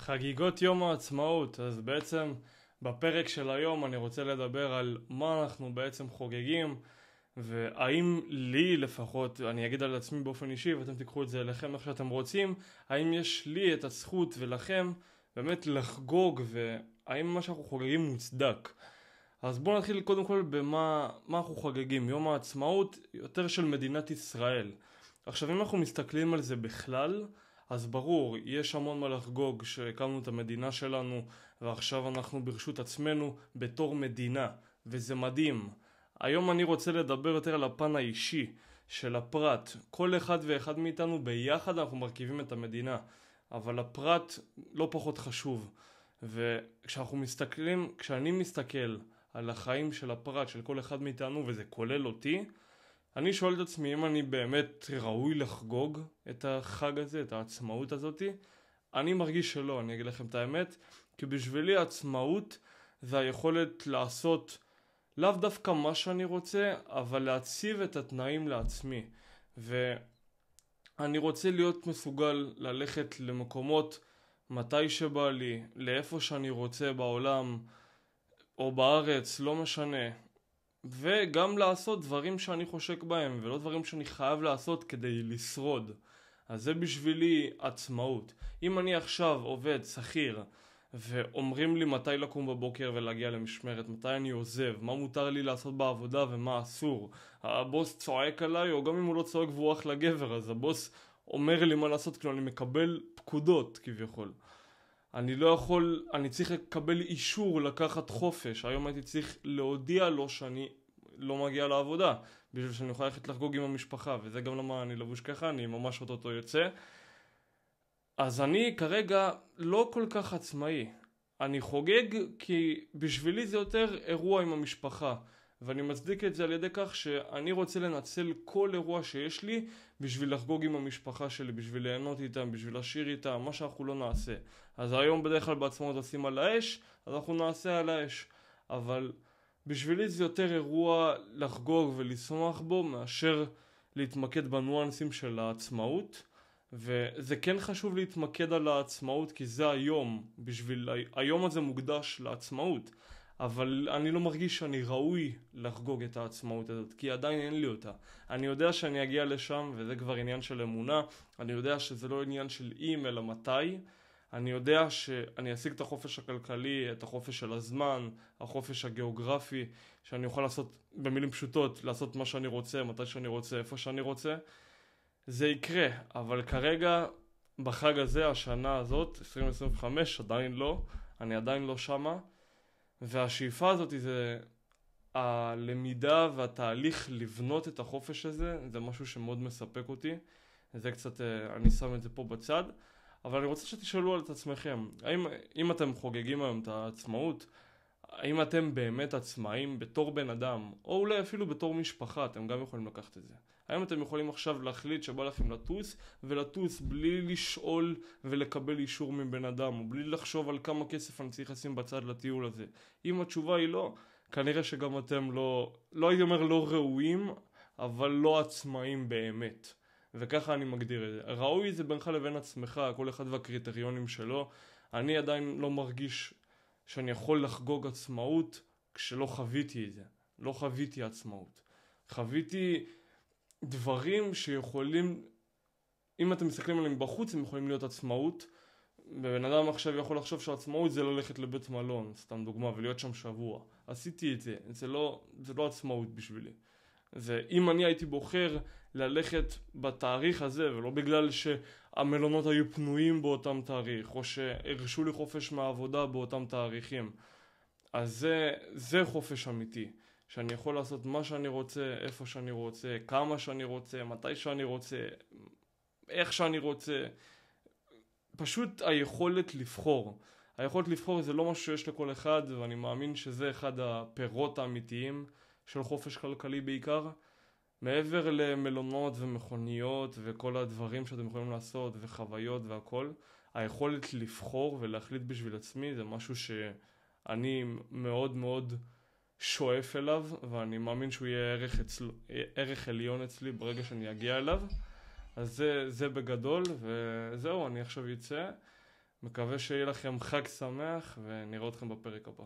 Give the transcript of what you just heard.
חגיגות יום העצמאות. אז בעצם בפרק של היום אני רוצה לדבר על מה אנחנו בעצם חוגגים, והאם לי לפחות, אני אגיד על עצמי באופן אישי ואתם תיקחו את זה אליכם איך שאתם רוצים, האם יש לי את הזכות ולכם באמת לחגוג, והאם מה שאנחנו חוגגים מוצדק. אז בואו נתחיל קודם כל במה אנחנו חוגגים. יום העצמאות יותר של מדינת ישראל. עכשיו אם אנחנו מסתכלים על זה בכלל, אז ברור, יש המון מה לחגוג שהקמנו את המדינה שלנו ועכשיו אנחנו ברשות עצמנו בתור מדינה, וזה מדהים. היום אני רוצה לדבר יותר על הפן האישי של הפרט. כל אחד ואחד מאיתנו ביחד אנחנו מרכיבים את המדינה, אבל הפרט לא פחות חשוב. וכשאנחנו מסתכלים, כשאני מסתכל על החיים של הפרט של כל אחד מאיתנו, וזה כולל אותי, אני שואל את עצמי אם אני באמת ראוי לחגוג את החג הזה, את העצמאות הזאת. אני מרגיש שלא, אני אגיד לכם את האמת, כי בשבילי העצמאות זה היכולת לעשות לאו דווקא מה שאני רוצה, אבל להציב את התנאים לעצמי. ואני רוצה להיות מסוגל ללכת למקומות מתי שבא לי, לאיפה שאני רוצה בעולם או בארץ, לא משנה. וגם לעשות דברים שאני חושק בהם, ולא דברים שאני חייב לעשות כדי לשרוד. אז זה בשבילי עצמאות. אם אני עכשיו עובד שכיר, ואומרים לי מתי לקום בבוקר ולהגיע למשמרת, מתי אני עוזב, מה מותר לי לעשות בעבודה ומה אסור. הבוס צועק עליי, או גם אם הוא לא צועק והוא אחלה גבר, אז הבוס אומר לי מה לעשות, כאילו אני מקבל פקודות כביכול. אני לא יכול, אני צריך לקבל אישור לקחת חופש. היום הייתי צריך להודיע לו שאני לא מגיע לעבודה, בשביל שאני יכול ללכת לחגוג עם המשפחה, וזה גם למה אני לבוש ככה, אני ממש אותו יוצא. אז אני כרגע לא כל כך עצמאי. אני חוגג כי בשבילי זה יותר אירוע עם המשפחה, ואני מצדיק את זה על ידי כך שאני רוצה לנצל כל אירוע שיש לי בשביל לחגוג עם המשפחה שלי, בשביל ליהנות איתם, בשביל לשיר איתם, מה שאנחנו לא נעשה. אז היום בדרך כלל בעצמאות עושים על האש, אז אנחנו נעשה על האש. אבל בשבילי זה יותר אירוע לחגוג ולשמוח בו מאשר להתמקד בנואנסים של העצמאות. וזה כן חשוב להתמקד על העצמאות כי זה היום, היום הזה מוקדש לעצמאות. אבל אני לא מרגיש שאני ראוי לחגוג את העצמאות הזאת, כי עדיין אין לי אותה. אני יודע שאני אגיע לשם, וזה כבר עניין של אמונה. אני יודע שזה לא עניין של אם, אלא מתי. אני יודע שאני אשיג את החופש הכלכלי, את החופש של הזמן, החופש הגיאוגרפי, שאני אוכל לעשות, במילים פשוטות, לעשות מה שאני רוצה, מתי שאני רוצה, איפה שאני רוצה. זה יקרה, אבל כרגע, בחג הזה, השנה הזאת, 2025, עדיין לא. אני עדיין לא שמה. והשאיפה הזאת זה הלמידה והתהליך לבנות את החופש הזה, זה משהו שמאוד מספק אותי. זה קצת, אני שם את זה פה בצד. אבל אני רוצה שתשאלו על את עצמכם, אם אתם חוגגים היום את העצמאות, האם אתם באמת עצמאים בתור בן אדם, או אולי אפילו בתור משפחה, אתם גם יכולים לקחת את זה. האם אתם יכולים עכשיו להחליט שבא לכם לטוס, ולטוס בלי לשאול ולקבל אישור מבן אדם, או בלי לחשוב על כמה כסף אני צריך לשים בצד לטיול הזה. אם התשובה היא לא, כנראה שגם אתם לא הייתי אומר לא ראויים, אבל לא עצמאים באמת. וככה אני מגדיר את זה. ראוי זה בינך לבין עצמך, כל אחד והקריטריונים שלו. אני עדיין לא מרגיש שאני יכול לחגוג עצמאות כשלא חוויתי את זה. לא חוויתי עצמאות. חוויתי דברים שיכולים, אם אתם מסתכלים עליהם בחוץ, הם יכולים להיות עצמאות. ובן אדם עכשיו יכול לחשוב שהעצמאות זה ללכת לבית מלון, סתם דוגמה, ולהיות שם שבוע. עשיתי את זה. זה לא עצמאות בשבילי. זה אם אני הייתי בוחר ללכת בתאריך הזה, ולא בגלל שהמלונות היו פנויים באותם תאריך, או שהרשו לי חופש מהעבודה באותם תאריכים, אז זה חופש אמיתי. שאני יכול לעשות מה שאני רוצה, איפה שאני רוצה, כמה שאני רוצה, מתי שאני רוצה, איך שאני רוצה. פשוט היכולת לבחור. היכולת לבחור זה לא משהו שיש לכל אחד, ואני מאמין שזה אחד הפירות האמיתיים של חופש כלכלי בעיקר. מעבר למלונות ומכוניות וכל הדברים שאתם יכולים לעשות וחוויות והכל, היכולת לבחור ולהחליט בשביל עצמי זה משהו שאני מאוד מאוד שואף אליו, ואני מאמין שהוא יהיה ערך עליון אצלי ברגע שאני אגיע אליו. אז זה בגדול, וזהו, אני עכשיו יצא מקווה שיהיה לכם חג שמח ונראה אתכם בפרק הבא.